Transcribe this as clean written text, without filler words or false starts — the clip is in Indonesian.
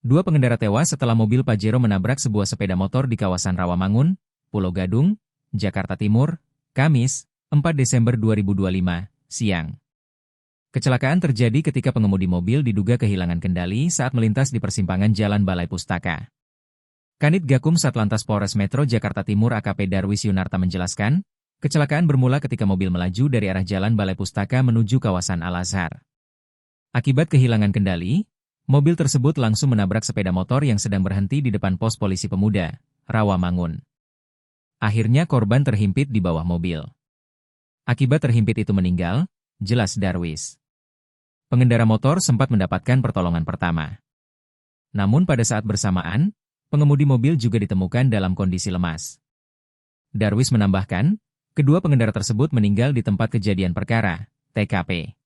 Dua pengendara tewas setelah mobil Pajero menabrak sebuah sepeda motor di kawasan Rawamangun, Pulau Gadung, Jakarta Timur, Kamis, 4 Desember 2025, siang. Kecelakaan terjadi ketika pengemudi mobil diduga kehilangan kendali saat melintas di persimpangan Jalan Balai Pustaka. Kanit Gakum Satlantas Polres Metro Jakarta Timur AKP Darwis Yunarta menjelaskan, kecelakaan bermula ketika mobil melaju dari arah Jalan Balai Pustaka menuju kawasan Al-Azhar. Akibat kehilangan kendali, mobil tersebut langsung menabrak sepeda motor yang sedang berhenti di depan pos polisi pemuda, Rawamangun. Akhirnya korban terhimpit di bawah mobil. Akibat terhimpit itu meninggal, jelas Darwis. Pengendara motor sempat mendapatkan pertolongan pertama. Namun pada saat bersamaan, pengemudi mobil juga ditemukan dalam kondisi lemas. Darwis menambahkan, kedua pengendara tersebut meninggal di tempat kejadian perkara, TKP.